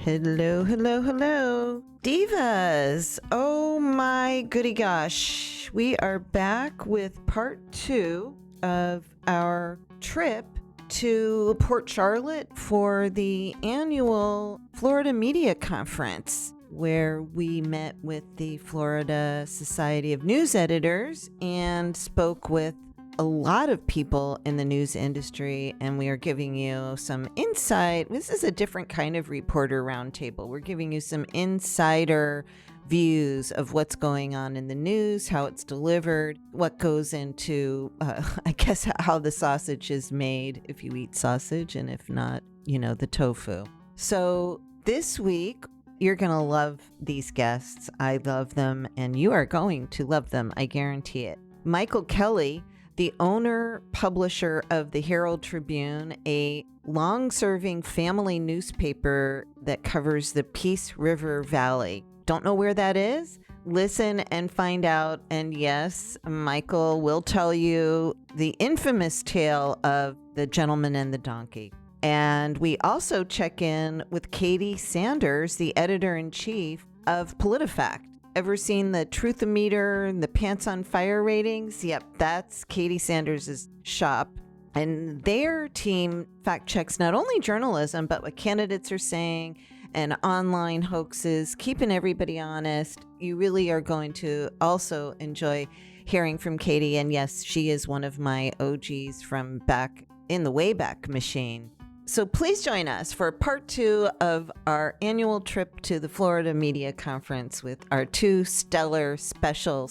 Hello, hello, hello. Divas! Oh my goody gosh. We are back with part 2 of our trip to Port Charlotte for the annual Florida Media Conference, where we met with the Florida Society of News Editors and spoke with a lot of people in the news industry, and we are giving you some insight. This is a different kind of reporter roundtable. We're giving you some insider views of what's going on in the news, how it's delivered, what goes into, I guess, how the sausage is made, if you eat sausage, and if not, the tofu. So this week, you're going to love these guests. I love them, and you are going to love them. I guarantee it. Michael Kelly, the owner, publisher of the Herald Tribune, a long-serving family newspaper that covers the Peace River Valley. Don't know where that is? Listen and find out. And yes, Michael will tell you the infamous tale of the gentleman and the donkey. And we also check in with Katie Sanders, the editor-in-chief of Politifact. Ever seen the Truthometer and the Pants on Fire ratings? Yep, that's Katie Sanders' shop. And their team fact checks not only journalism, but what candidates are saying and online hoaxes, keeping everybody honest. You really are going to also enjoy hearing from Katie. And yes, she is one of my OGs from back in the Wayback Machine. So please join us for part 2 of our annual trip to the Florida Media Conference with our 2 stellar special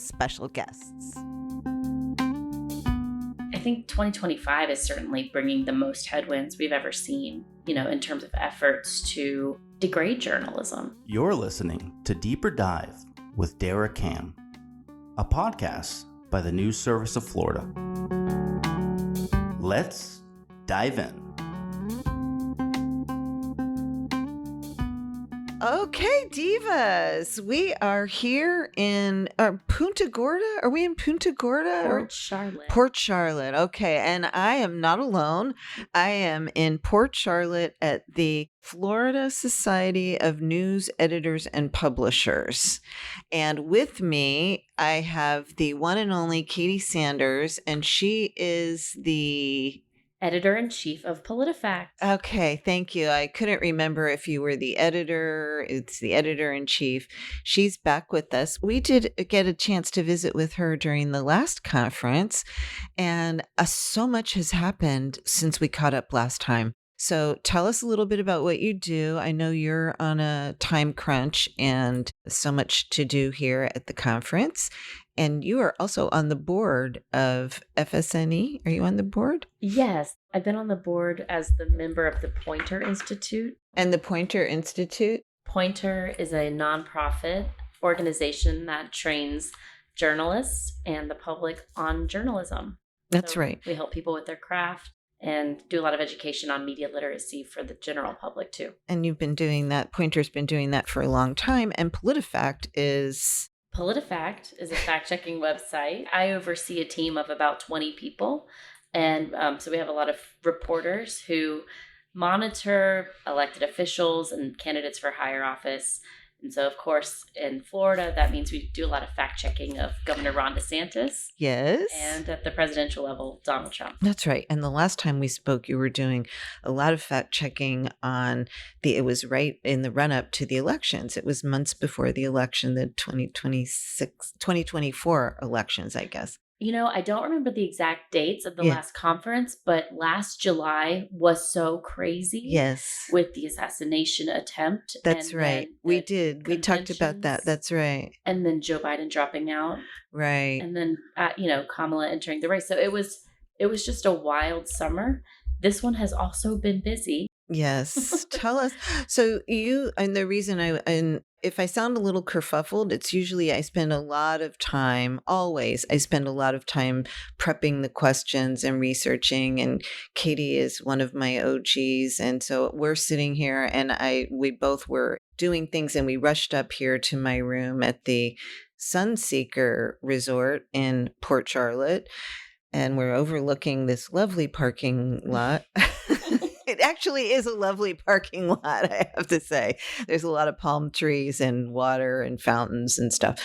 guests. I think 2025 is certainly bringing the most headwinds we've ever seen, in terms of efforts to degrade journalism. You're listening to Deeper Dive with Dara, a podcast by the News Service of Florida. Let's dive in. Okay, Divas, we are here in Punta Gorda. Are we in Punta Gorda? Port Charlotte. Okay, and I am not alone. I am in Port Charlotte at the Florida Society of News Editors and Publishers. And with me, I have the one and only Katie Sanders, and she is the Editor-in-Chief of Politifact. Okay, thank you. I couldn't remember if you were the editor. It's the editor-in-chief. She's back with us. We did get a chance to visit with her during the last conference, and so much has happened since we caught up last time. So tell us a little bit about what you do. I know you're on a time crunch and so much to do here at the conference. And you are also on the board of FSNE. Are you on the board? Yes. I've been on the board as the member of the Pointer Institute. And the Pointer Institute? Pointer is a nonprofit organization that trains journalists and the public on journalism. That's right. We help people with their craft and do a lot of education on media literacy for the general public too. And you've been doing that. Pointer's been doing that for a long time. And Politifact is a fact-checking website. I oversee a team of about 20 people. And so we have a lot of reporters who monitor elected officials and candidates for higher office. And so, of course, in Florida, that means we do a lot of fact-checking of Governor Ron DeSantis. Yes. And at the presidential level, Donald Trump. That's right. And the last time we spoke, you were doing a lot of fact-checking on it was right in the run-up to the elections. It was months before the election, the 2024 elections, I guess. I don't remember the exact dates of the last conference, but last July was so crazy. Yes. With the assassination attempt. That's right. We did. We talked about that. That's right. And then Joe Biden dropping out. Right. And then, Kamala entering the race. So it was just a wild summer. This one has also been busy. Yes. Tell us. So and the reason if I sound a little kerfuffled, it's usually I spend a lot of time prepping the questions and researching. And Katie is one of my OGs. And so we're sitting here and we both were doing things and we rushed up here to my room at the Sunseeker Resort in Port Charlotte. And we're overlooking this lovely parking lot. It actually is a lovely parking lot, I have to say. There's a lot of palm trees and water and fountains and stuff.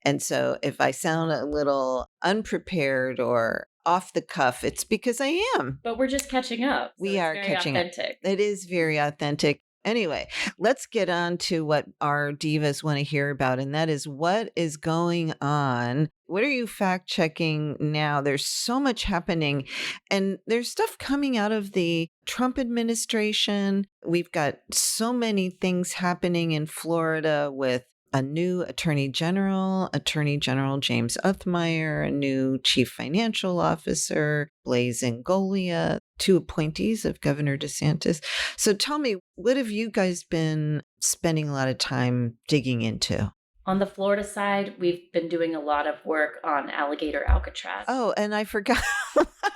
And so if I sound a little unprepared or off the cuff, it's because I am. But we're just catching up. So We it's are very catching up. authentic. It is very authentic. Anyway, let's get on to what our divas want to hear about, and that is what is going on. What are you fact checking now? There's so much happening, and there's stuff coming out of the Trump administration. We've got so many things happening in Florida with a new Attorney General James Othmeyer, a new Chief Financial Officer, Blaise Ngolia, two appointees of Governor DeSantis. So tell me, what have you guys been spending a lot of time digging into? On the Florida side, we've been doing a lot of work on alligator Alcatraz. Oh, and I forgot.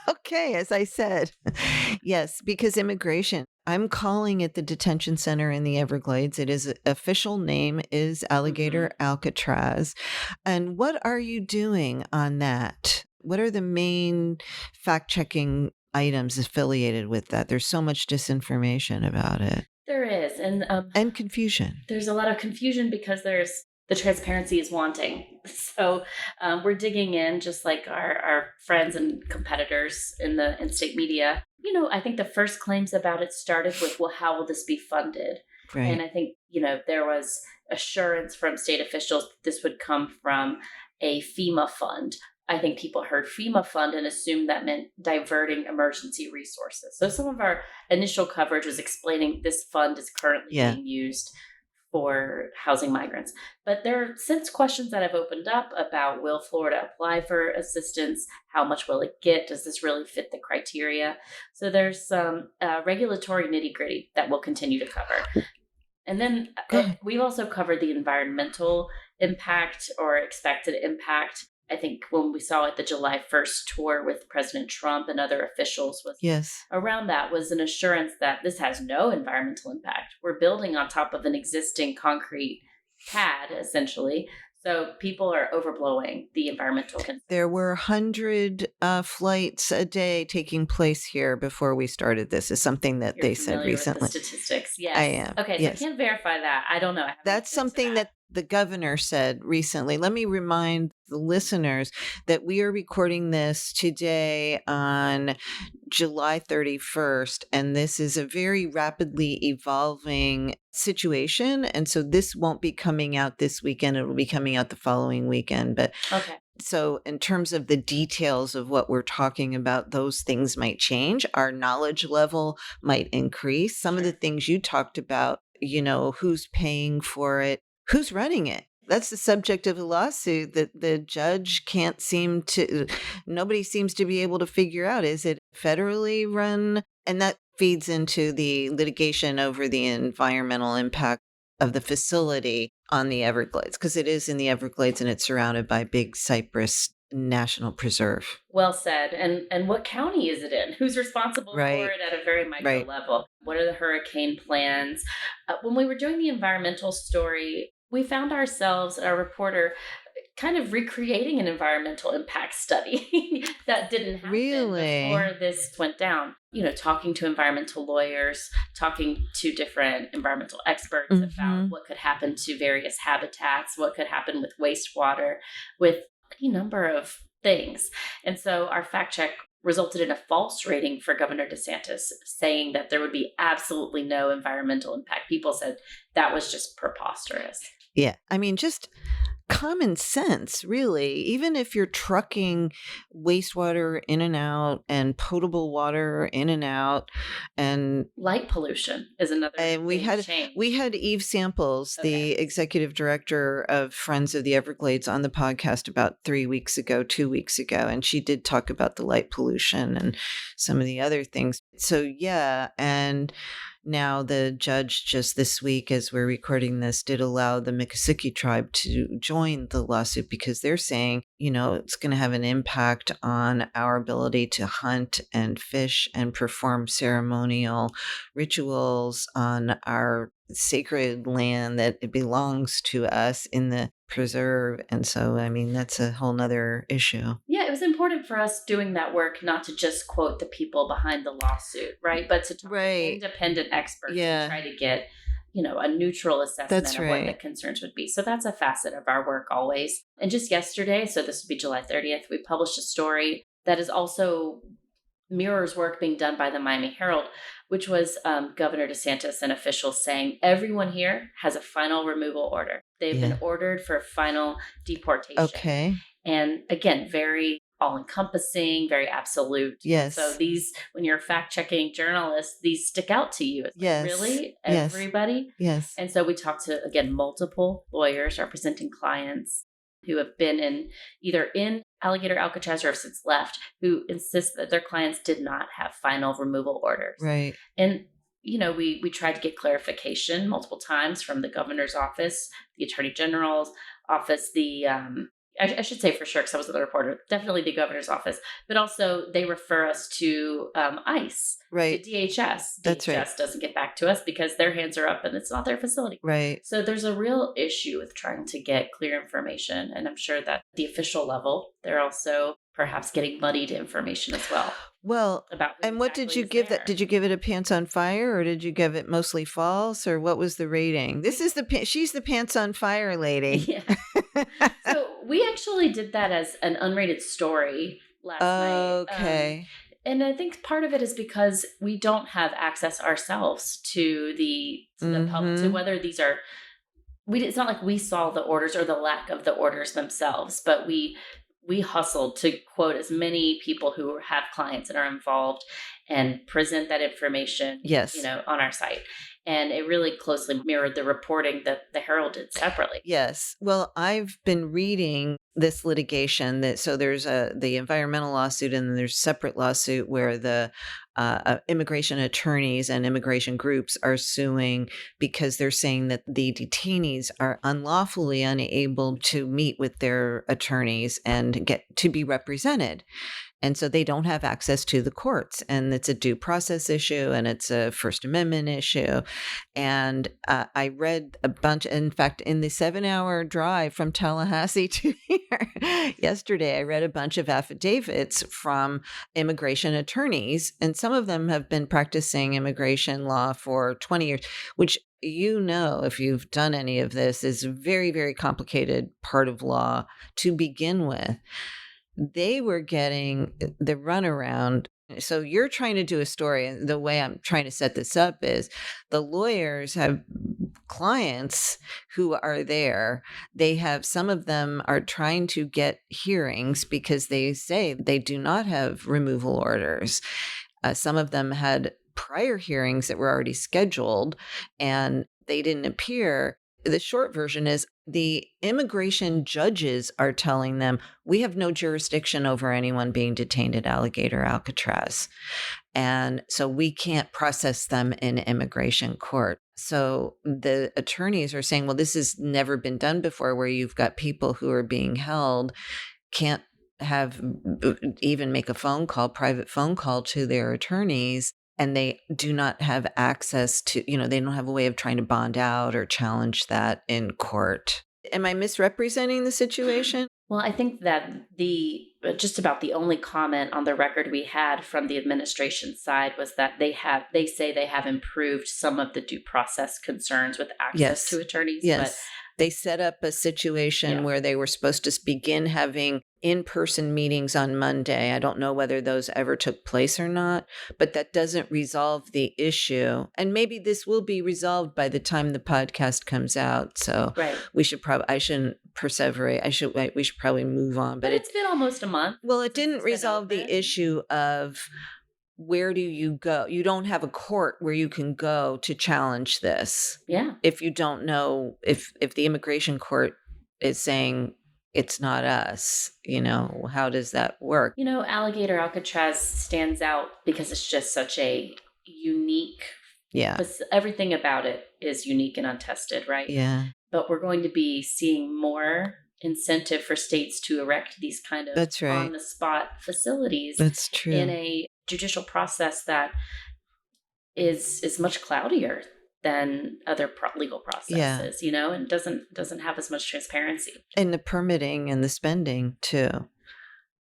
Okay, as I said. Yes, because immigration. I'm calling it the detention center in the Everglades. It is official name is Alligator Alcatraz. And what are you doing on that? What are the main fact-checking items affiliated with that? There's so much disinformation about it. There is. And confusion. There's a lot of confusion because the transparency is wanting. So we're digging in, just like our friends and competitors in the in-state media. You know, I think the first claims about it started with, well, how will this be funded? Right. And I think, there was assurance from state officials that this would come from a FEMA fund. I think people heard FEMA fund and assumed that meant diverting emergency resources. So some of our initial coverage was explaining this fund is currently being used for housing migrants. But there are since questions that have opened up about, will Florida apply for assistance? How much will it get? Does this really fit the criteria? So there's some regulatory nitty gritty that we'll continue to cover. And then we've also covered the environmental impact or expected impact. I think when we saw at the July 1st tour with President Trump and other officials was around that was an assurance that this has no environmental impact. We're building on top of an existing concrete pad, essentially. So people are overblowing the environmental concerns. There were 100 flights a day taking place here before we started this, is something that they said recently. With the statistics, yes. I am. Okay, so I can't verify that. I don't know. That's something that the governor said recently. Let me remind the listeners that we are recording this today on July 31st, and this is a very rapidly evolving situation. And so this won't be coming out this weekend. It will be coming out the following weekend. But so in terms of the details of what we're talking about, those things might change. Our knowledge level might increase. Some of the things you talked about, who's paying for it, who's running it. That's the subject of the lawsuit that the judge nobody seems to be able to figure out. Is it federally run? And that feeds into the litigation over the environmental impact of the facility on the Everglades, because it is in the Everglades and it's surrounded by Big Cypress National Preserve. Well said. And what county is it in? Who's responsible for it at a very micro level? What are the hurricane plans? When we were doing the environmental story, we found ourselves, our reporter, kind of recreating an environmental impact study that didn't happen before this went down. Talking to environmental lawyers, talking to different environmental experts about what could happen to various habitats, what could happen with wastewater, with any number of things. And so our fact check resulted in a false rating for Governor DeSantis, saying that there would be absolutely no environmental impact. People said that was just preposterous. Yeah. I mean, just common sense, really. Even if you're trucking wastewater in and out and potable water in and out, and light pollution is another. And we had Eve Samples, the executive director of Friends of the Everglades, on the podcast about 2 weeks ago, and she did talk about the light pollution and some of the other things. So and now the judge just this week, as we're recording this, did allow the Miccosukee tribe to join the lawsuit because they're saying, it's going to have an impact on our ability to hunt and fish and perform ceremonial rituals on our sacred land, that it belongs to us in the preserve. And so, I mean, that's a whole nother issue. Yeah, it was important for us doing that work not to just quote the people behind the lawsuit, right? But to talk to independent experts and try to get, a neutral assessment of what the concerns would be. So that's a facet of our work always. And just yesterday, so this would be July 30th, we published a story that is also mirrors work being done by the Miami Herald, which was Governor DeSantis and officials saying everyone here has a final removal order. They've been ordered for final deportation. Okay. And again, very all-encompassing, very absolute. Yes. So these, when you're a fact-checking journalist, these stick out to you. It's like, really? Everybody? Yes. And so we talked to, again, multiple lawyers representing clients who have been either in Alligator Alcatraz or have since left, who insist that their clients did not have final removal orders. Right. And, we tried to get clarification multiple times from the governor's office, the attorney general's office, I should say for sure, because I was the reporter, definitely the governor's office, but also they refer us to ICE, right? To DHS. That's DHS right. doesn't get back to us because their hands are up and it's not their facility. Right. So there's a real issue with trying to get clear information. And I'm sure that the official level, they're also perhaps getting muddied information as well. Well, about and what did you give that? Did you give it a pants on fire, or did you give it mostly false, or what was the rating? She's the pants on fire lady. Yeah. So we actually did that as an unrated story last night. Okay. And I think part of it is because we don't have access ourselves to the public, to whether these are. It's not like we saw the orders or the lack of the orders themselves, but we hustled to quote as many people who have clients and are involved and present that information, on our site. And it really closely mirrored the reporting that the Herald did separately. Yes. Well, I've been reading this litigation so there's the environmental lawsuit, and then there's a separate lawsuit where the immigration attorneys and immigration groups are suing because they're saying that the detainees are unlawfully unable to meet with their attorneys and get to be represented. And so they don't have access to the courts, and it's a due process issue, and it's a First Amendment issue. And I read a bunch, in fact, in the 7-hour drive from Tallahassee to here yesterday, I read a bunch of affidavits from immigration attorneys, and some of them have been practicing immigration law for 20 years, which, if you've done any of this, is a very, very complicated part of law to begin with. They were getting the runaround. So you're trying to do a story, and the way I'm trying to set this up is the lawyers have clients who are there. Some of them are trying to get hearings because they say they do not have removal orders. Some of them had prior hearings that were already scheduled and they didn't appear. The short version is the immigration judges are telling them, we have no jurisdiction over anyone being detained at Alligator Alcatraz. And so we can't process them in immigration court. So the attorneys are saying, well, this has never been done before, where you've got people who are being held, can't even make a private phone call to their attorneys. And they do not have access to, they don't have a way of trying to bond out or challenge that in court. Am I misrepresenting the situation? Well, I think that just about the only comment on the record we had from the administration side was that they say they have improved some of the due process concerns with access to attorneys. Yes. But they set up a situation where they were supposed to begin having in-person meetings on Monday. I don't know whether those ever took place or not, but that doesn't resolve the issue. And maybe this will be resolved by the time the podcast comes out. So we should I shouldn't perseverate. We should probably move on. But it's been almost a month. Well, it didn't resolve the issue of where do you go? You don't have a court where you can go to challenge this. Yeah. If you don't know, if the immigration court is saying it's not us, how does that work? Alligator Alcatraz stands out because it's just such a unique. Yeah. Everything about it is unique and untested, right? Yeah. But we're going to be seeing more incentive for states to erect these kind of on-the-spot facilities. That's true. In a judicial process that is much cloudier than other legal processes, and doesn't have as much transparency. And the permitting and the spending too.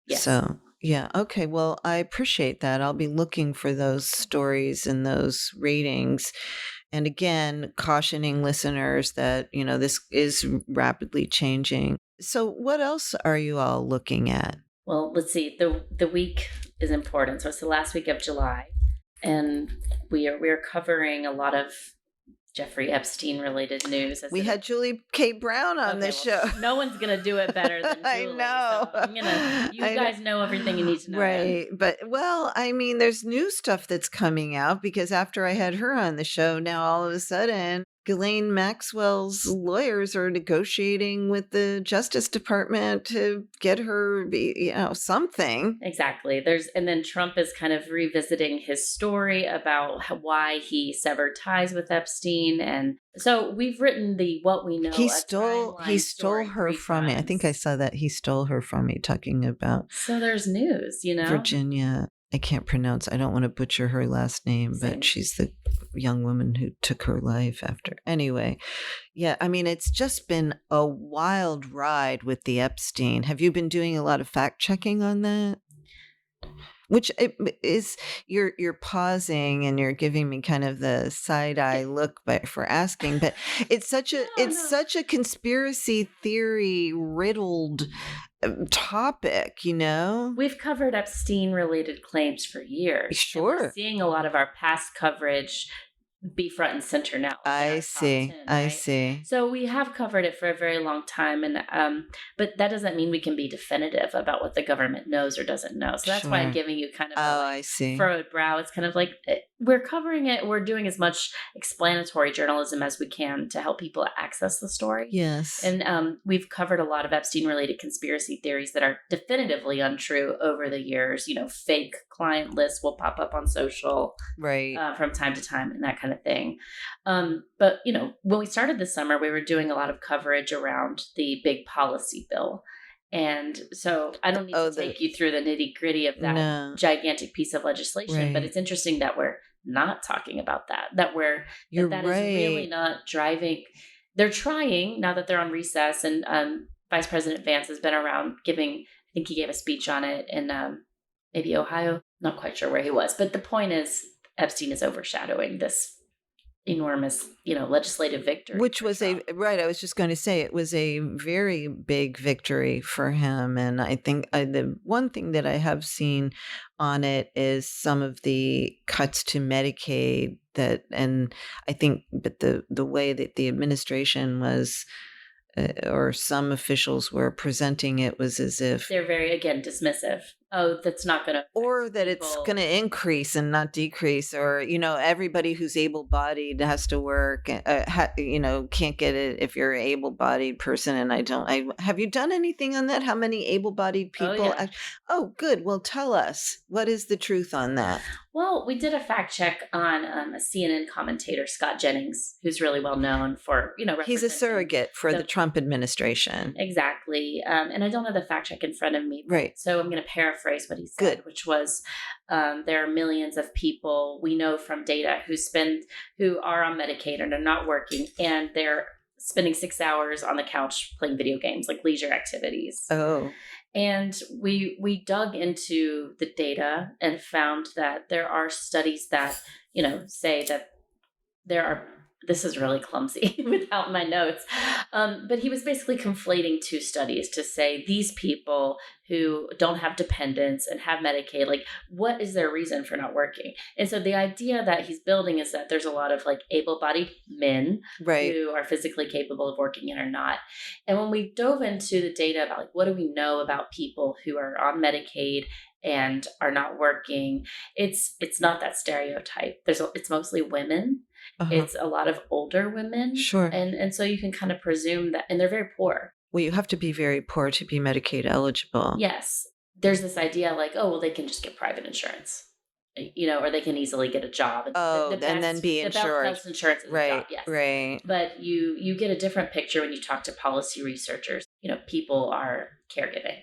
Yes. So, yeah. Okay. Well, I appreciate that. I'll be looking for those stories and those ratings. And again, cautioning listeners that, this is rapidly changing. So what else are you all looking at? Well, let's see. The week is important. So it's the last week of July. And we are covering a lot of Jeffrey Epstein related news. We had Julie K. Brown on this show. No one's going to do it better than Julie. I know. So you guys know everything you need to know. Right. Then. But, there's new stuff that's coming out because after I had her on the show, now all of a sudden, Ghislaine Maxwell's lawyers are negotiating with the Justice Department to get her, something. Exactly. And then Trump is kind of revisiting his story about why he severed ties with Epstein, and so we've written the what we know. He stole her from me. I think I saw that he stole her from me, talking about. So there's news, Virginia. I can't pronounce. I don't want to butcher her last name, Same. but she's the young woman who took her life after. Anyway, yeah, it's just been a wild ride with the Epstein. Have you been doing a lot of fact checking on that? Which is you're pausing and you're giving me kind of the side eye look for asking, but it's such a conspiracy theory riddled topic, We've covered Epstein related claims for years. Sure. We're seeing a lot of our past coverage be front and center now. I see. 10, right? I see. So we have covered it for a very long time, and but that doesn't mean we can be definitive about what the government knows or doesn't know. So that's why I'm giving you kind of I see. furrowed brow. It's kind of like we're covering it. We're doing as much explanatory journalism as we can to help people access the story. Yes. And we've covered a lot of Epstein-related conspiracy theories that are definitively untrue over the years. Fake client lists will pop up on social right from time to time and that kind of thing. But, when we started this summer, we were doing a lot of coverage around the big policy bill. And so I don't need to take you through the nitty gritty of that gigantic piece of legislation, but it's interesting that we're not talking about that, that is really not driving. They're trying now that they're on recess, and Vice President Vance has been around I think he gave a speech on it in maybe Ohio, not quite sure where he was. But the point is Epstein is overshadowing this enormous, legislative victory. Which was I was just going to say it was a very big victory for him. And I think the one thing that I have seen on it is some of the cuts to Medicaid and I think, but the way that the administration was, or some officials were presenting it was as if they're very, again, dismissive. Oh, that's not going to, or that it's going to increase and not decrease, or everybody who's able-bodied has to work, can't get it if you're an able-bodied person. And have you done anything on that? How many able-bodied people? Oh, good. Well, tell us, what is the truth on that? Well, we did a fact check on a CNN commentator, Scott Jennings, who's really well known for, he's a surrogate for the Trump administration. Exactly. And I don't have the fact check in front of me. Right. So I'm going to paraphrase what he said, which was there are millions of people we know from data who are on Medicaid and are not working, and they're spending 6 hours on the couch playing video games, like leisure activities. Oh. And we dug into the data and found that there are studies that, say that there are, this is really clumsy without my notes, but he was basically conflating two studies to say these people who don't have dependents and have Medicaid, like what is their reason for not working? And so the idea that he's building is that there's a lot of like able-bodied men who are physically capable of working and are not. And when we dove into the data about like what do we know about people who are on Medicaid and are not working, it's not that stereotype. It's mostly women. Uh-huh. It's a lot of older women. Sure. And so you can kind of presume that, and they're very poor. Well, you have to be very poor to be Medicaid eligible. Yes. There's this idea like, oh, well, they can just get private insurance, or they can easily get a job. And then be insured. Health insurance is a job, yes. Right. But you get a different picture when you talk to policy researchers. People are caregiving.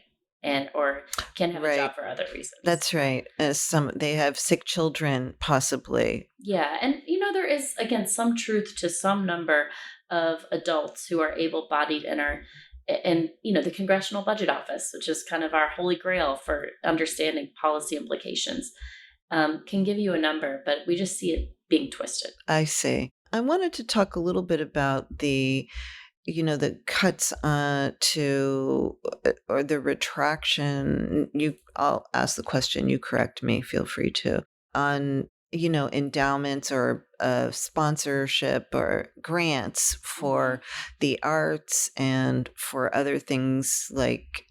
Or can have a job for other reasons. That's right. They have sick children, possibly. Yeah, and there is, again, some truth to some number of adults who are able-bodied and are, and the Congressional Budget Office, which is kind of our holy grail for understanding policy implications, can give you a number, but we just see it being twisted. I see. I wanted to talk a little bit about the cuts to or the retraction. I'll ask the question. You correct me. Feel free to on endowments or sponsorship or grants for the arts and for other things like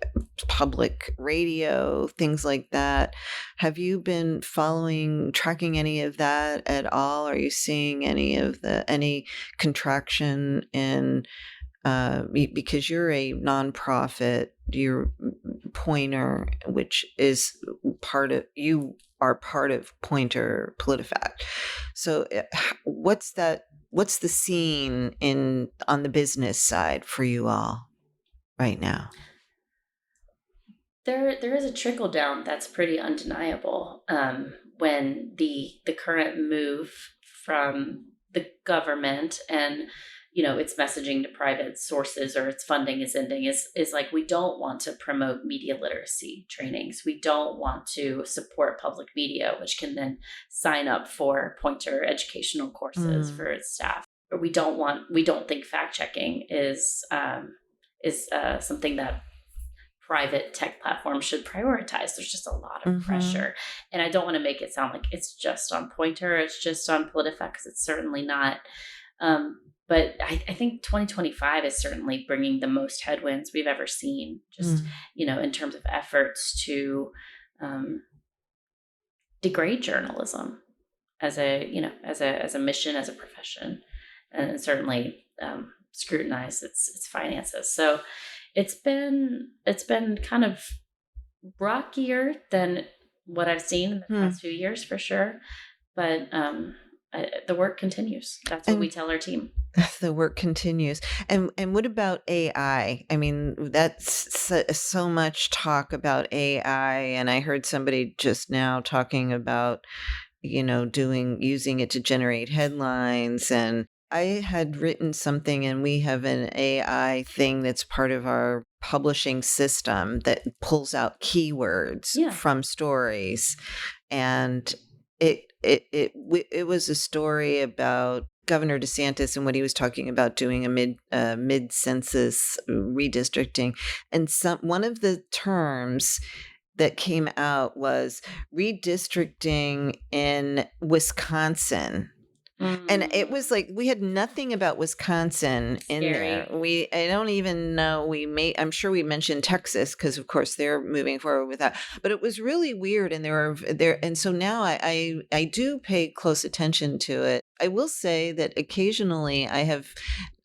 public radio, things like that. Have you been tracking any of that at all? Are you seeing any contraction in because you're a nonprofit, you're Pointer, which is you are part of Pointer Politifact. So what's the scene on the business side for you all right now? There is a trickle down that's pretty undeniable when the current move from the government and its messaging to private sources or its funding is ending is like, we don't want to promote media literacy trainings. We don't want to support public media, which can then sign up for Pointer educational courses for its staff. Or we don't think fact checking is something that private tech platforms should prioritize. There's just a lot of pressure. And I don't want to make it sound like it's just on Pointer, it's just on Politifact, because it's certainly not. But I think 2025 is certainly bringing the most headwinds we've ever seen, just, in terms of efforts to degrade journalism as a mission, as a profession, and certainly scrutinize its finances. So it's been kind of rockier than what I've seen in the past few years, for sure. But the work continues. That's what we tell our team. The work continues. And what about AI? I mean, that's so much talk about AI. And I heard somebody just now talking about, using it to generate headlines. And I had written something, and we have an AI thing that's part of our publishing system that pulls out keywords from stories. And it was a story about Governor DeSantis and what he was talking about doing a mid-census redistricting. And one of the terms that came out was redistricting in Wisconsin. And it was like, we had nothing about Wisconsin in there. I don't even know. I'm sure we mentioned Texas because, of course, they're moving forward with that. But it was really weird, and and so now I do pay close attention to it. I will say that occasionally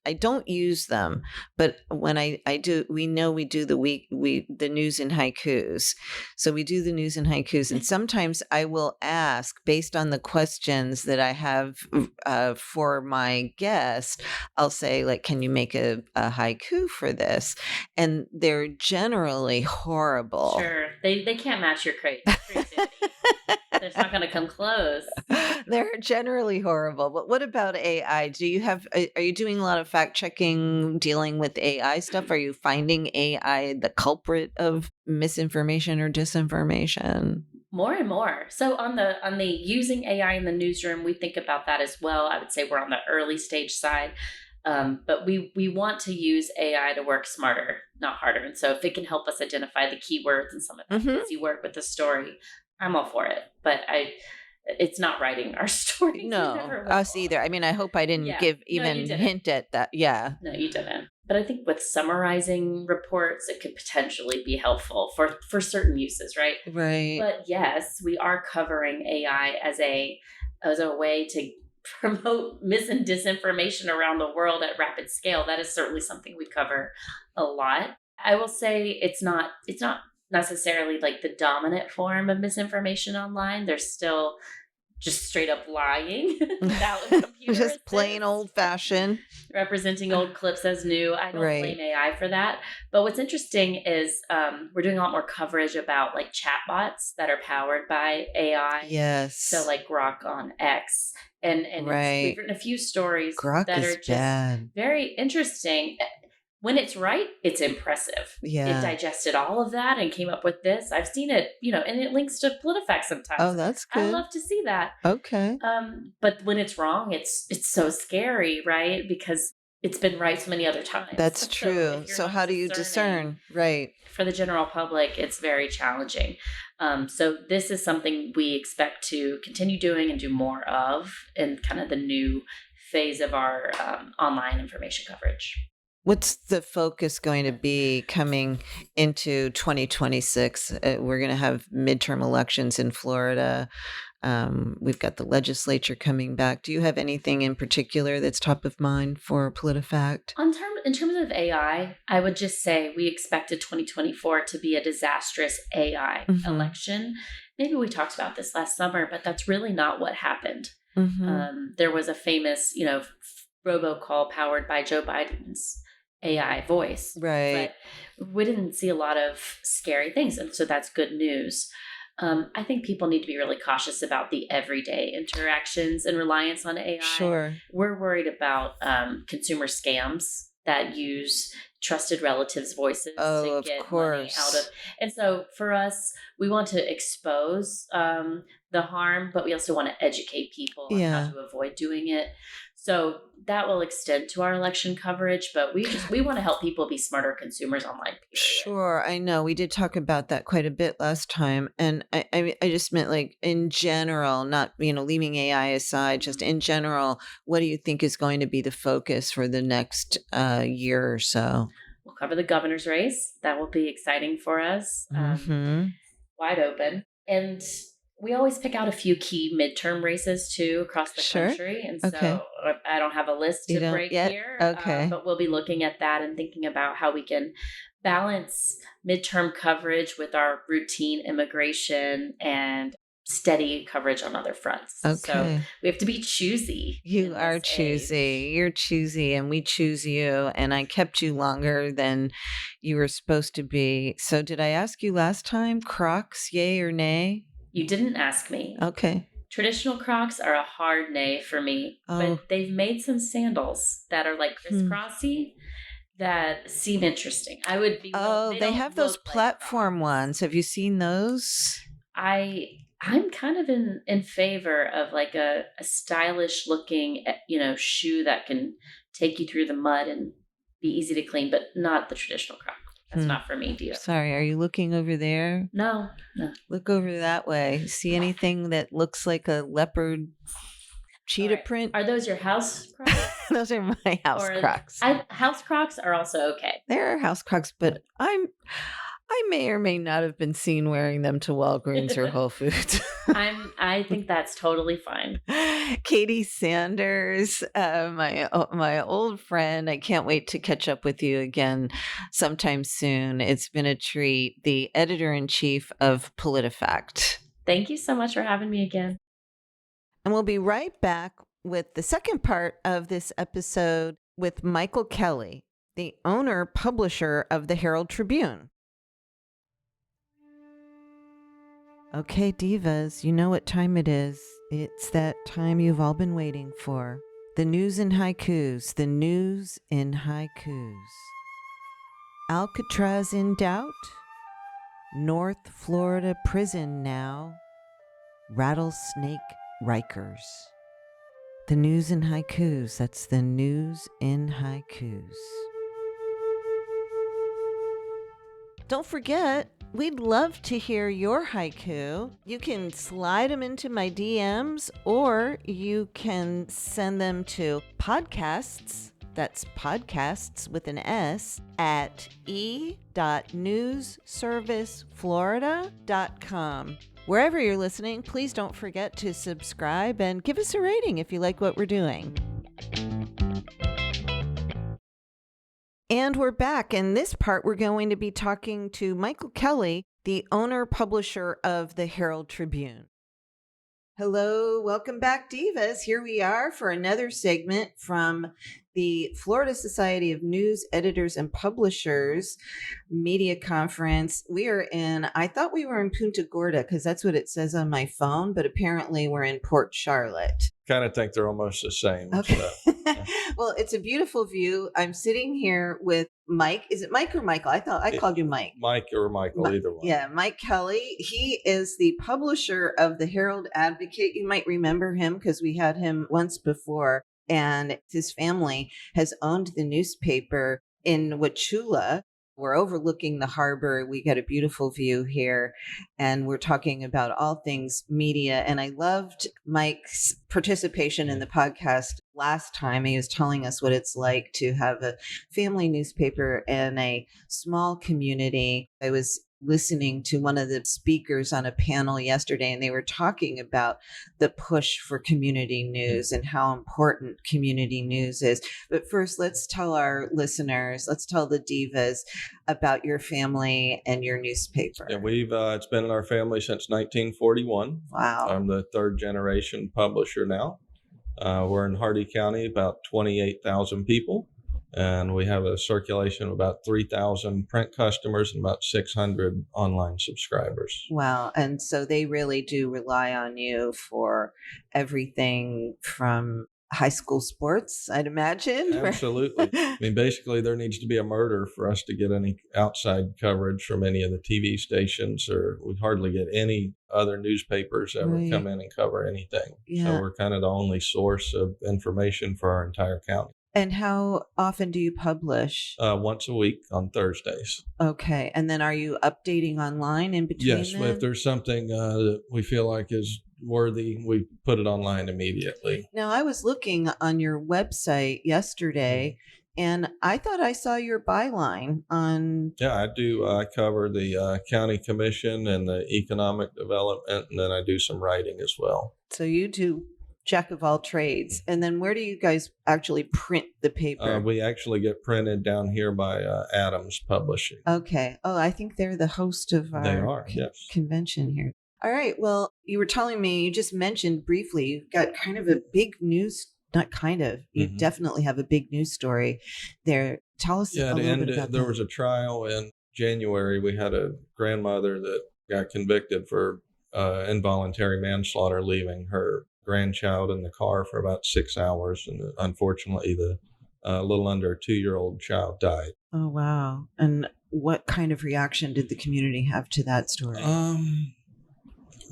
I don't use them, but when I do, we do the news in haikus. So we do the news in haikus, and sometimes I will ask, based on the questions that I have for my guest, I'll say, like, can you make a haiku for this? And they're generally horrible. Sure. They can't match your creativity. It's not going to come close. They're generally horrible. But what about AI? Are you doing a lot of fact checking, dealing with AI stuff? Are you finding AI the culprit of misinformation or disinformation? More and more. So on the using AI in the newsroom, we think about that as well. I would say we're on the early stage side. But we want to use AI to work smarter, not harder. And so if it can help us identify the keywords and some of that busy work with the story, I'm all for it. But it's not writing our story. No, us either. I mean, I hope I didn't hint at that. Yeah. No, you didn't. But I think with summarizing reports, it could potentially be helpful for certain uses, right? Right. But yes, we are covering AI as a way to promote mis and disinformation around the world at rapid scale. That is certainly something we cover a lot. I will say it's not necessarily like the dominant form of misinformation online. There's still just straight up lying without a computer Just plain assist, old fashioned. representing old clips as new. I don't Right. blame AI for that. But what's interesting is we're doing a lot more coverage about like chatbots that are powered by AI. Yes. So like Grok on X. And Right. we've written a few stories Grok that is are just bad. very interesting. When it's right, it's impressive. Yeah. It digested all of that and came up with this. I've seen it, and it links to Politifact sometimes. Oh, that's good. I love to see that. Okay. But when it's wrong, it's so scary, right? Because it's been right so many other times. That's true. if you're So not how do you discern? Right. For the general public, it's very challenging. So this is something we expect to continue doing and do more of in kind of the new phase of our online information coverage. What's the focus going to be coming into 2026? We're going to have midterm elections in Florida. We've got the legislature coming back. Do you have anything in particular that's top of mind for PolitiFact? In terms of AI, I would just say we expected 2024 to be a disastrous AI election. Maybe we talked about this last summer, but that's really not what happened. There was a famous, robocall powered by Joe Biden's AI voice. Right. But we didn't see a lot of scary things. And so that's good news. I think people need to be really cautious about the everyday interactions and reliance on AI. Sure. We're worried about consumer scams that use trusted relatives' voices to get money out of. And so for us, we want to expose the harm, but we also want to educate people on how to avoid doing it. So that will extend to our election coverage, but we want to help people be smarter consumers online. Period. Sure, I know. We did talk about that quite a bit last time. And I just meant like in general, not, leaving AI aside, just in general, what do you think is going to be the focus for the next year or so? We'll cover the governor's race. That will be exciting for us. Wide open. And we always pick out a few key midterm races too across the country. And so I don't have a list to break here. Okay. But we'll be looking at that and thinking about how we can balance midterm coverage with our routine immigration and steady coverage on other fronts. Okay. So we have to be choosy. You are choosy. You're choosy, and we choose you. And I kept you longer than you were supposed to be. So did I ask you last time, Crocs, yay or nay? You didn't ask me. Okay. Traditional Crocs are a hard nay for me, but they've made some sandals that are like crisscrossy that seem interesting. I would be. They have those platform ones. Have you seen those? I'm kind of in favor of like a stylish looking, shoe that can take you through the mud and be easy to clean, but not the traditional Croc. That's not for me, dear. Sorry, are you looking over there? No. Look over that way. See anything that looks like a leopard cheetah print? Are those your house Crocs? Those are my house Crocs. House Crocs are also okay. They're house Crocs, but I may or may not have been seen wearing them to Walgreens or Whole Foods. I think that's totally fine. Katie Sanders, my old friend. I can't wait to catch up with you again sometime soon. It's been a treat. The editor-in-chief of Politifact. Thank you so much for having me again. And we'll be right back with the second part of this episode with Michael Kelly, the owner-publisher of the Herald Tribune. Okay, divas, you know what time it is. It's that time you've all been waiting for. The news in haikus. The news in haikus. Alcatraz in doubt? North Florida prison now. Rattlesnake Rikers. The news in haikus. That's the news in haikus. Don't forget, we'd love to hear your haiku. You can slide them into my DMs, or you can send them to podcasts, that's podcasts with an S, at e.newsserviceflorida.com. Wherever you're listening, please don't forget to subscribe and give us a rating if you like what we're doing. And we're back. In this part, we're going to be talking to Michael Kelly, the owner-publisher of the Herald Tribune. Hello, welcome back, Divas. Here we are for another segment from the Florida Society of News Editors and Publishers Media Conference. I thought we were in Punta Gorda because that's what it says on my phone, but apparently we're in Port Charlotte. Kind of think they're almost the same. Okay. So. Well, it's a beautiful view. I'm sitting here with Mike. Is it Mike or Michael? I thought I called you Mike. Mike or Michael, either one. Yeah, Mike Kelly. He is the publisher of the Herald Advocate. You might remember him because we had him once before. And his family has owned the newspaper in Wauchula. We're overlooking the harbor. We got a beautiful view here, and we're talking about all things media. And I loved Mike's participation in the podcast last time. He was telling us what it's like to have a family newspaper in a small community. I was listening to one of the speakers on a panel yesterday, and they were talking about the push for community news and how important community news is. But first, let's tell our listeners, let's tell the Divas about your family and your newspaper. Yeah, it's been in our family since 1941. Wow. I'm the third generation publisher now. We're in Hardy County, about 28,000 people. And we have a circulation of about 3,000 print customers and about 600 online subscribers. Wow. And so they really do rely on you for everything from high school sports, I'd imagine. Absolutely. I mean, basically, there needs to be a murder for us to get any outside coverage from any of the TV stations, or we hardly get any other newspapers ever come in and cover anything. Yeah. So we're kind of the only source of information for our entire county. And how often do you publish? Once a week on Thursdays. Okay. And then are you updating online in between? Yes. If there's something that we feel like is worthy, we put it online immediately. Now, I was looking on your website yesterday, and I thought I saw your byline on... Yeah, I do. I cover the county commission and the economic development, and then I do some writing as well. So you do jack of all trades. And then where do you guys actually print the paper? We actually get printed down here by Adams Publishing. Okay. Oh, I think they're the host of our convention here. All right. Well, you were telling me, you just mentioned briefly, you've got kind of a big news, not kind of, you definitely have a big news story there. Tell us a little bit about there that. was a trial in January. We had a grandmother that got convicted for involuntary manslaughter, leaving her grandchild in the car for about 6 hours. And unfortunately, the little under 2-year-old child died. Oh, wow. And what kind of reaction did the community have to that story?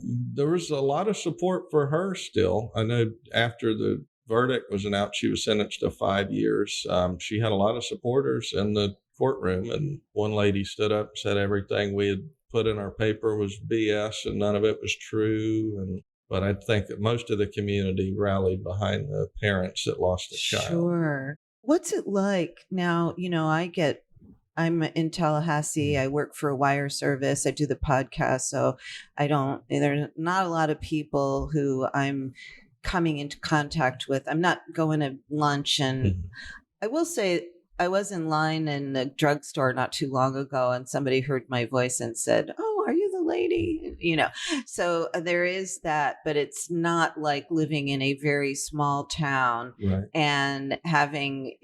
There was a lot of support for her still. I know after the verdict was announced, she was sentenced to 5 years. She had a lot of supporters in the courtroom, and one lady stood up and said everything we had put in our paper was BS and none of it was true. But I think that most of the community rallied behind the parents that lost a child. Sure. What's it like now? You know, I'm in Tallahassee. I work for a wire service. I do the podcast. So there's not a lot of people who I'm coming into contact with. I'm not going to lunch. And I will say, I was in line in the drugstore not too long ago, and somebody heard my voice and said, "Oh, are you the lady?" You know, so there is that, but it's not like living in a very small town and having,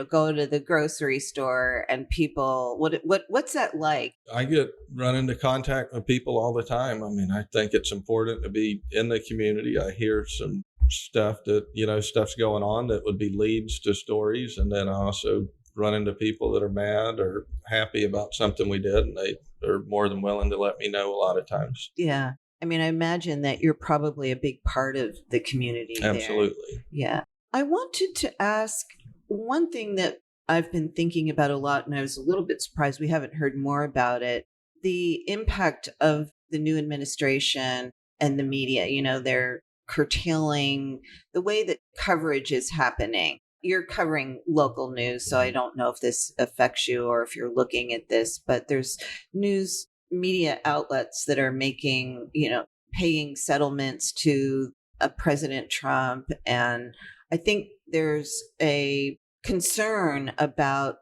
go to the grocery store and people. What's that like? I run into contact with people all the time. I mean, I think it's important to be in the community. I hear some stuff that, stuff's going on that would be leads to stories. And then I also run into people that are mad or happy about something we did, and they're more than willing to let me know a lot of times. Yeah. I mean, I imagine that you're probably a big part of the community. Absolutely. There. Yeah. I wanted to ask one thing that I've been thinking about a lot, and I was a little bit surprised we haven't heard more about it. The impact of the new administration and the media, they're curtailing the way that coverage is happening. You're covering local news, so I don't know if this affects you or if you're looking at this, but there's news media outlets that are making, paying settlements to President Trump. And I think there's a concern about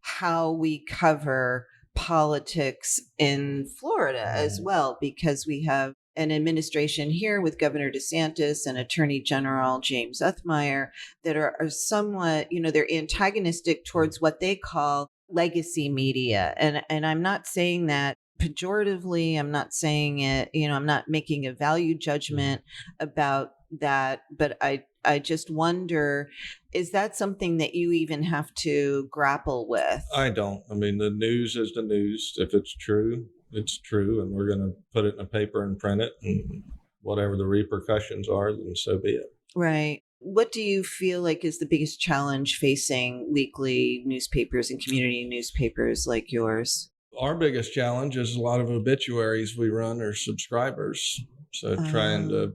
how we cover politics in Florida as well, because we have an administration here with Governor DeSantis and Attorney General James Othmeyer that are somewhat, they're antagonistic towards what they call legacy media. And I'm not saying that pejoratively. I'm not saying it, I'm not making a value judgment about that, but I just wonder, is that something that you even have to grapple with? I don't. I mean, the news is the news. If it's true, it's true, and we're going to put it in a paper and print it, and whatever the repercussions are, then so be it. Right. What do you feel like is the biggest challenge facing weekly newspapers and community newspapers like yours? Our biggest challenge is a lot of obituaries we run are subscribers. So trying to,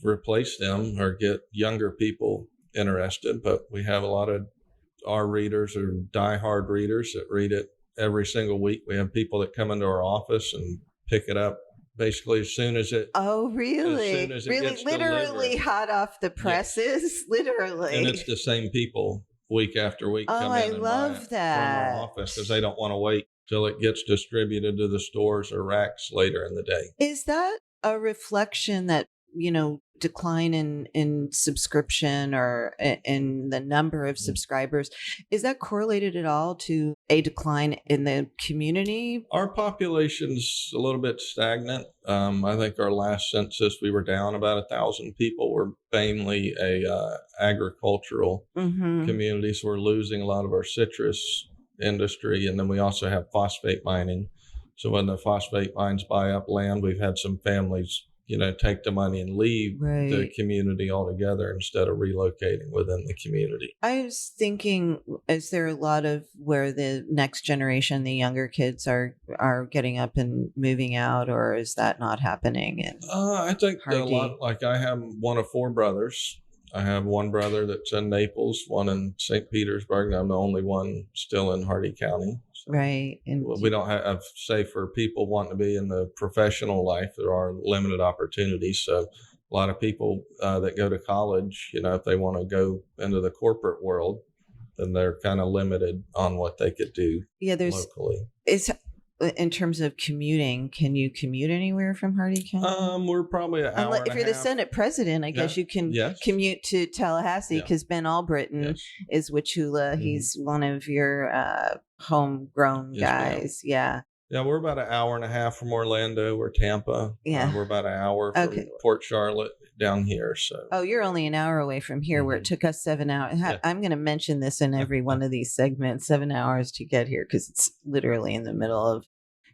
replace them or get younger people interested. But we have a lot of our readers are diehard readers that read it every single week. We have people that come into our office and pick it up basically as soon as it. Oh, really? As soon as it really, gets literally delivered. Hot off the presses, yes. Literally. And it's the same people week after week. Oh, come I in and love buy it that. from our office because they don't want to wait till it gets distributed to the stores or racks later in the day. Is that a reflection that, decline in subscription or in the number of subscribers? Is that correlated at all to a decline in the community? Our population's a little bit stagnant. I think our last census, we were down about 1,000 people. We're mainly a agricultural community, so we're losing a lot of our citrus industry. And then we also have phosphate mining. So when the phosphate mines buy up land, we've had some families take the money and leave the community altogether instead of relocating within the community. I was thinking, is there a lot of where the next generation, the younger kids are getting up and moving out, or is that not happening? I think a lot, like I have one of 4 brothers. I have one brother that's in Naples, one in St. Petersburg, and I'm the only one still in Hardy County. So right. And we don't have, say, for people wanting to be in the professional life, there are limited opportunities. So a lot of people that go to college, if they want to go into the corporate world, then they're kind of limited on what they could do locally. In terms of commuting, can you commute anywhere from Hardy County? We're probably an hour and if you're the Senate president, I guess you can commute to Tallahassee because Ben Albritton is Wauchula. He's one of your homegrown guys. Yeah. Yeah, we're about an hour and a half from Orlando or Tampa. Yeah. We're about an hour from Port Charlotte down here. So. Oh, you're only an hour away from here where it took us 7 hours. I'm going to mention this in every one of these segments, 7 hours to get here because it's literally in the middle of,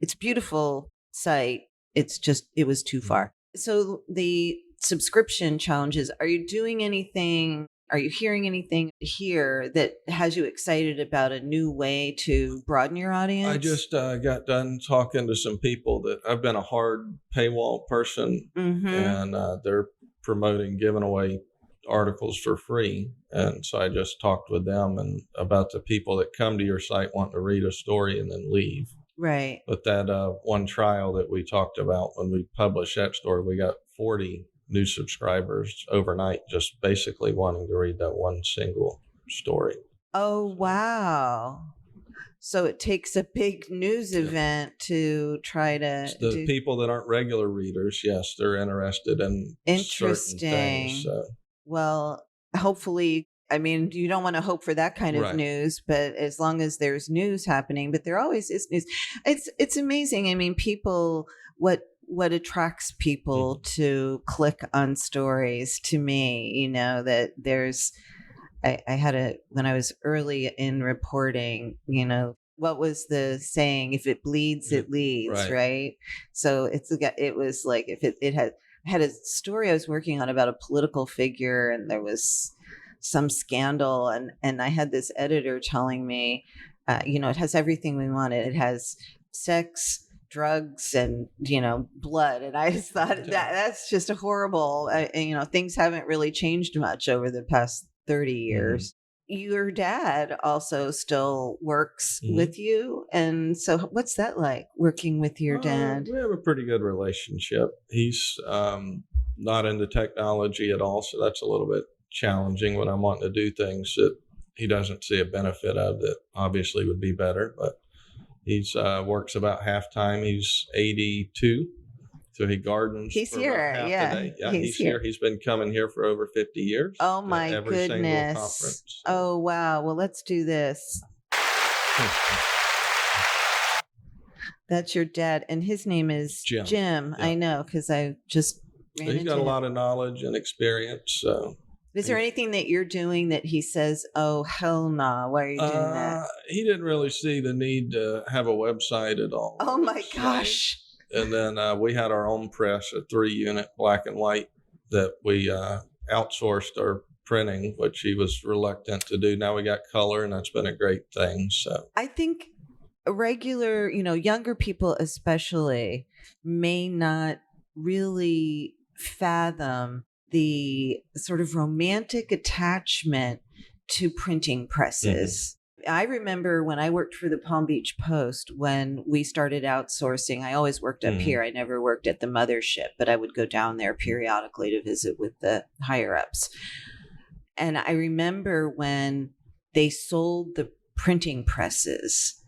it's a beautiful site. It's just, it was too far. So the subscription challenges, are you doing anything? Are you hearing anything here that has you excited about a new way to broaden your audience? I just got done talking to some people that I've been a hard paywall person, and they're promoting giving away articles for free. And so I just talked with them and about the people that come to your site wanting to read a story and then leave. Right. But that one trial that we talked about, when we published that story, we got 40 new subscribers overnight, just basically wanting to read that one single story. Oh, wow. So it takes a big news event to try to... The people that aren't regular readers, yes, they're interested in certain things. So. Well, hopefully, I mean, you don't want to hope for that kind of news, but as long as there's news happening, but there always is news. It's amazing. I mean, people, what attracts people to click on stories to me, that there's, I had when I was early in reporting, what was the saying? If it bleeds, it leads, right? So it was like, if it had a story I was working on about a political figure and there was some scandal and I had this editor telling me, it has everything we wanted. It has sex, drugs, and blood, and I just thought that's just a horrible. Things haven't really changed much over the past 30 years. Your dad also still works with you, and so what's that like, working with your dad? We have a pretty good relationship. He's not into technology at all, so that's a little bit challenging when I'm wanting to do things that he doesn't see a benefit of that obviously would be better, but he's works about half time. He's 82, So he gardens. He's for here. about half Yeah. the day. Yeah, He's he's here. He's been coming here for over 50 years. Oh to my every single goodness. conference. Oh, wow. Well, let's do this. That's your dad. And his name is Jim. Jim. Yeah. I know, because I just ran So he's into got a him. lot of knowledge and experience. So Is there anything that you're doing that he says, oh, hell nah, why are you doing that? He didn't really see the need to have a website at all. Oh my It's gosh. And then we had our own press, a 3-unit black and white that we outsourced our printing, which he was reluctant to do. Now we got color, and that's been a great thing. So I think regular, younger people especially may not really fathom the sort of romantic attachment to printing presses. I remember when I worked for the Palm Beach Post, when we started outsourcing, I always worked up here. I never worked at the mothership, but I would go down there periodically to visit with the higher ups. And I remember when they sold the printing presses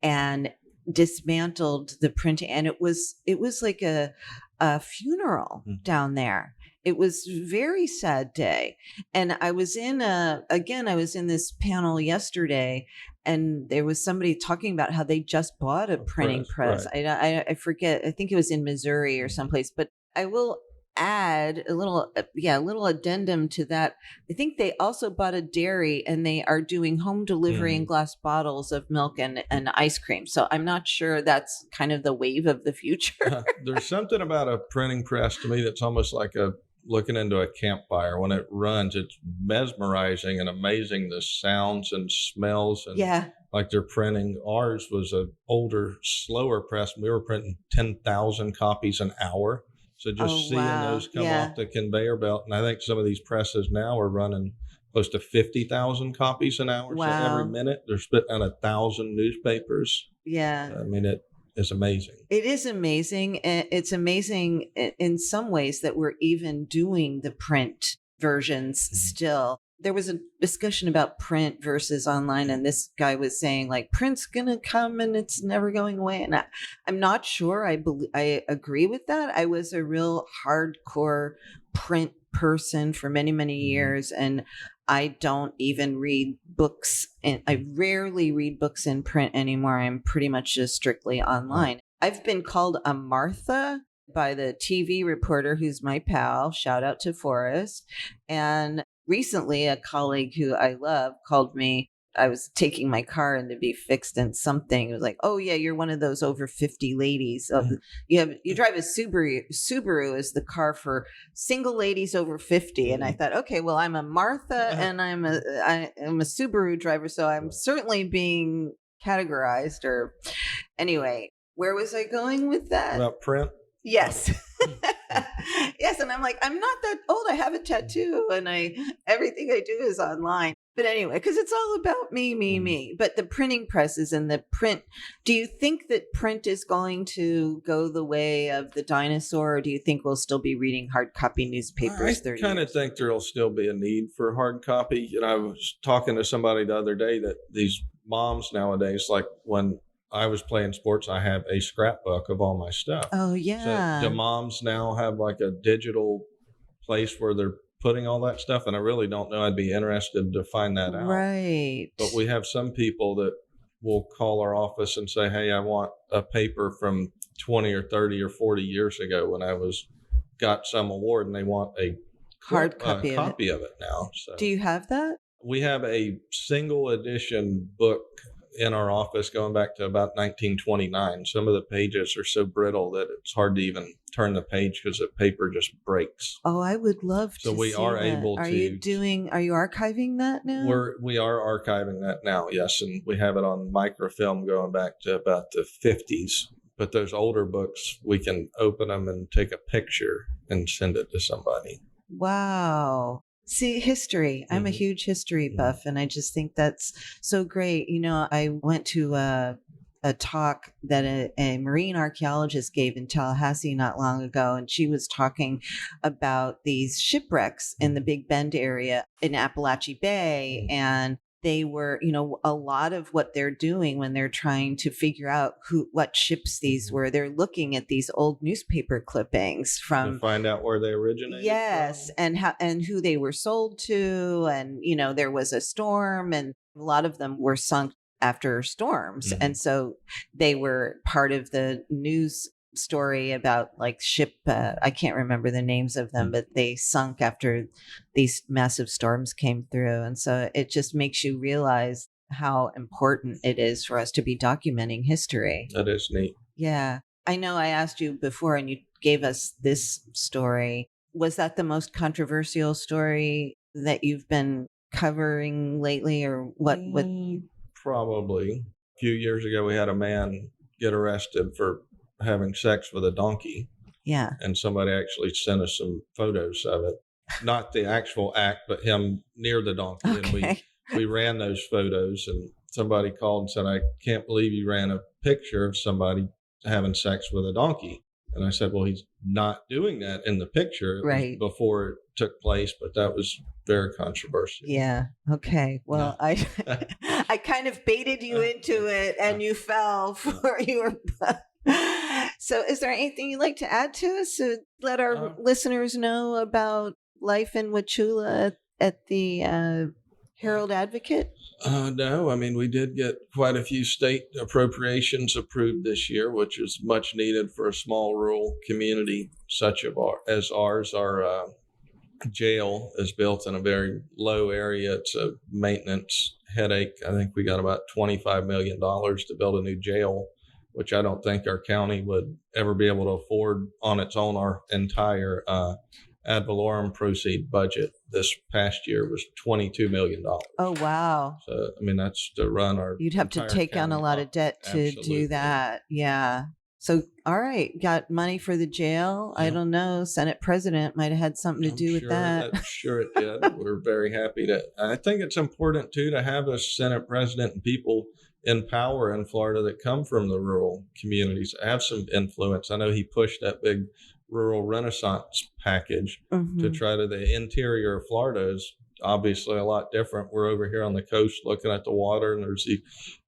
and dismantled the printing, and it was like a funeral down there. It was a very sad day. And I was in this panel yesterday, and there was somebody talking about how they just bought a printing press. Right. I forget. I think it was in Missouri or someplace, but I will add a little addendum to that. I think they also bought a dairy, and they are doing home delivery in glass bottles of milk and ice cream. So I'm not sure that's kind of the wave of the future. There's something about a printing press to me that's almost like looking into a campfire. When it runs, it's mesmerizing and amazing, the sounds and smells, and like they're printing. Ours was an older, slower press, and we were printing 10,000 copies an hour. So just seeing those come off the conveyor belt, and I think some of these presses now are running close to 50,000 copies an hour. Wow. So every minute they're spitting out 1,000 newspapers. Yeah. I mean, it is amazing. It is amazing. It's amazing in some ways that we're even doing the print versions still. There was a discussion about print versus online, and this guy was saying like print's gonna come and it's never going away. And I'm not sure I agree with that. I was a real hardcore print person for many, many years, and I don't even read books, and I rarely read books in print anymore. I'm pretty much just strictly online. I've been called a Martha by the TV reporter who's my pal. Shout out to Forrest. And recently, a colleague who I love called me. I was taking my car in to be fixed in something. It was like, oh yeah, you're one of those over 50 ladies. You drive a Subaru. Subaru is the car for single ladies over 50. And I thought, okay, well, I'm a Martha and I'm a Subaru driver, so I'm certainly being categorized. Or anyway, where was I going with that? About print. Yes. Yes. And I'm like, I'm not that old. I have a tattoo, and everything I do is online. But anyway, because it's all about me. But the printing presses and the print, do you think that print is going to go the way of the dinosaur, or do you think we'll still be reading hard copy newspapers? I kind of think there'll still be a need for hard copy. I was talking to somebody the other day that these moms nowadays, like when I was playing sports, I have a scrapbook of all my stuff. Oh, yeah. So the moms now have like a digital place where they're putting all that stuff, and I really don't know. I'd be interested to find that out. Right. But we have some people that will call our office and say, hey, I want a paper from 20 or 30 or 40 years ago when I got some award, and they want a hard copy of it now. So do you have that? We have a single edition book in our office going back to about 1929. Some of the pages are so brittle that it's hard to even turn the page because the paper just breaks. Oh, I would love to. So we see are that. able Are to. you archiving that now? We are archiving that now, yes, and we have it on microfilm going back to about the 50s. But those older books, we can open them and take a picture and send it to somebody. Wow. See, history. I'm a huge history buff, and I just think that's so great. I went to a talk that a marine archaeologist gave in Tallahassee not long ago, and she was talking about these shipwrecks in the Big Bend area in Appalachia Bay, and they were, a lot of what they're doing when they're trying to figure out what ships these were, they're looking at these old newspaper clippings To from, find out where they originated yes, from. and how and who they were sold to, and there was a storm, and a lot of them were sunk after storms, and so they were part of the news story about like ship. I can't remember the names of them, but they sunk after these massive storms came through, and so it just makes you realize how important it is for us to be documenting history. That is neat. Yeah. I know I asked you before and you gave us this story. Was that the most controversial story that you've been covering lately, or what? Probably. A few years ago, we had a man get arrested for having sex with a donkey. Yeah. And somebody actually sent us some photos of it. Not the actual act, but him near the donkey. Okay. And we ran those photos, and somebody called and said, I can't believe you ran a picture of somebody having sex with a donkey. And I said, well, he's not doing that in the picture. It Right. was before it took place, but that was very controversial. Yeah. Okay. Well, I I kind of baited you into it and you fell for your. So is there anything you'd like to add to us to let our listeners know about life in Wauchula at the Herald Advocate? No, I mean, we did get quite a few state appropriations approved this year, which is much needed for a small rural community such as ours. Our jail is built in a very low area. It's a maintenance headache. I think we got about $25 million to build a new jail, which I don't think our county would ever be able to afford on its own. Our entire ad valorem proceed budget this past year was $22 million. Oh, wow. So, I mean, that's to run our. You'd have to take on a lot of debt to Absolutely. do that. Yeah. So, all right. Got money for the jail. Yeah. I don't know. Senate president might have had something to do with that. I'm sure it did. We're very happy to. I think it's important, too, to have a Senate president and people in power in Florida that come from the rural communities, have some influence. I know he pushed that big rural renaissance package to try to. The interior of Florida is obviously a lot different. We're over here on the coast looking at the water, and there's these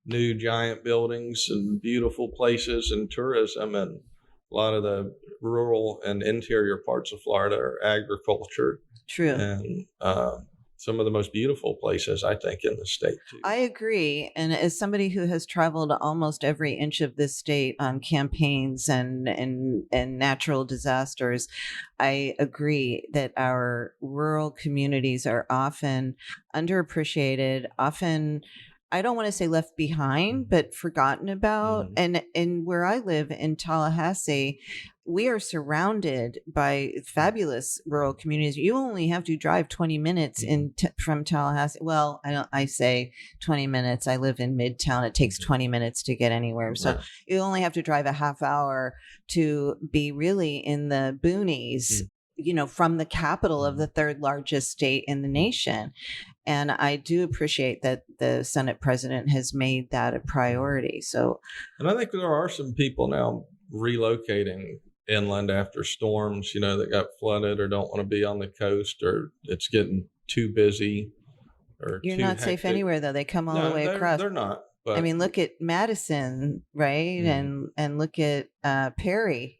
new giant buildings and beautiful places and tourism, and a lot of the rural and interior parts of Florida are agriculture. True. And some of the most beautiful places, I think, in the state, too. I agree. And as somebody who has traveled almost every inch of this state on campaigns and natural disasters, I agree that our rural communities are often underappreciated, often, I don't want to say left behind, but forgotten about. And where I live in Tallahassee, we are surrounded by fabulous rural communities. You only have to drive 20 minutes from Tallahassee. Well, I say 20 minutes. I live in Midtown. It takes 20 minutes to get anywhere. So you only have to drive a half hour to be really in the boonies, from the capital of the third largest state in the nation. And I do appreciate that the Senate president has made that a priority. So, and I think there are some people now relocating inland after storms, that got flooded or don't want to be on the coast, or it's getting too busy or you're too not hectic. safe anywhere, though. They come all the way across. They're not. But, I mean, look at Madison, right? And look at Perry.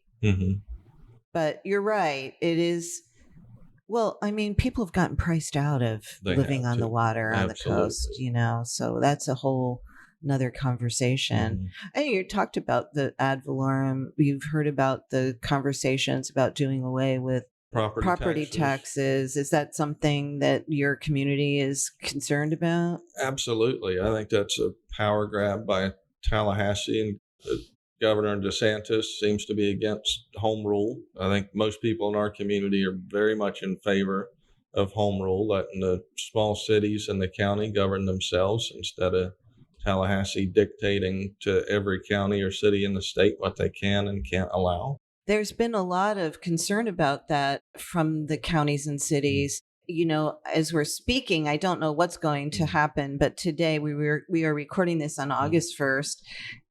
But you're right. It is. Well, I mean, people have gotten priced out of living on the water on the coast, so that's a whole another conversation. And you talked about the ad valorem. You've heard about the conversations about doing away with property taxes. Is that something that your community is concerned about? Absolutely. I think that's a power grab by Tallahassee, and Governor DeSantis seems to be against home rule. I think most people in our community are very much in favor of home rule, letting the small cities and the county govern themselves instead of Tallahassee dictating to every county or city in the state what they can and can't allow. There's been a lot of concern about that from the counties and cities. As we're speaking, I don't know what's going to happen, but today we are recording this on August 1st,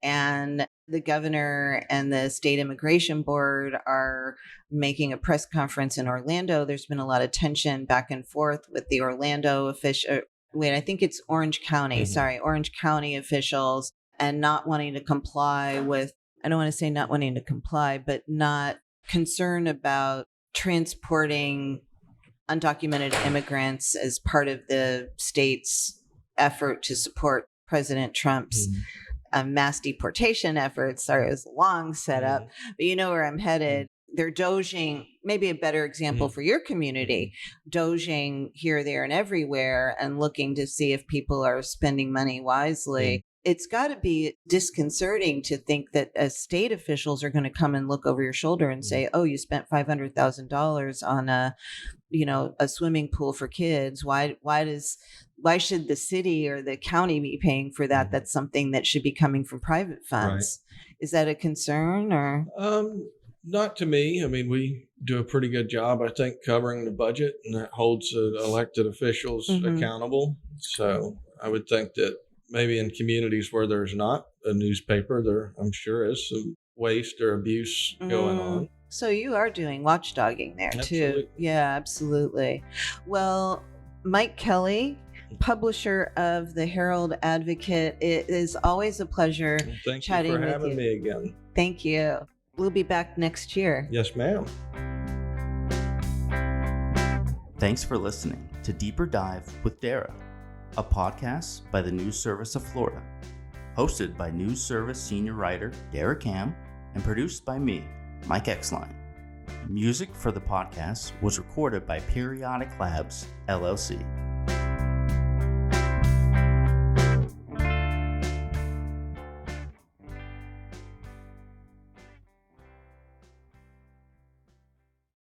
and the governor and the state immigration board are making a press conference in Orlando. There's been a lot of tension back and forth with the Orlando I think it's Orange County, Mm-hmm. Orange County officials, and not wanting to comply with, I don't want to say not wanting to comply, but not concerned about transporting undocumented immigrants as part of the state's effort to support President Trump's mass deportation efforts. Sorry, it was a long setup, but you know where I'm headed. They're doging, maybe a better example for your community, doging here, there, and everywhere and looking to see if people are spending money wisely. It's got to be disconcerting to think that state officials are going to come and look over your shoulder and say, oh, you spent $500,000 on a swimming pool for kids. Why should the city or the county be paying for that? That's something that should be coming from private funds. Right. Is that a concern or? Not to me. I mean, we do a pretty good job, I think, covering the budget, and that holds elected officials accountable. So I would think that maybe in communities where there's not a newspaper, there I'm sure is some waste or abuse going on. So you are doing watchdogging there too. Yeah, absolutely. Well, Mike Kelly, publisher of the Herald Advocate, it is always a pleasure chatting with you. Thank you for having me again. Thank you. We'll be back next year. Yes, ma'am. Thanks for listening to Deeper Dive with Dara, a podcast by the News Service of Florida, hosted by News Service senior writer Dara Cam and produced by me, Mike Exline. Music for the podcast was recorded by Periodic Labs, LLC.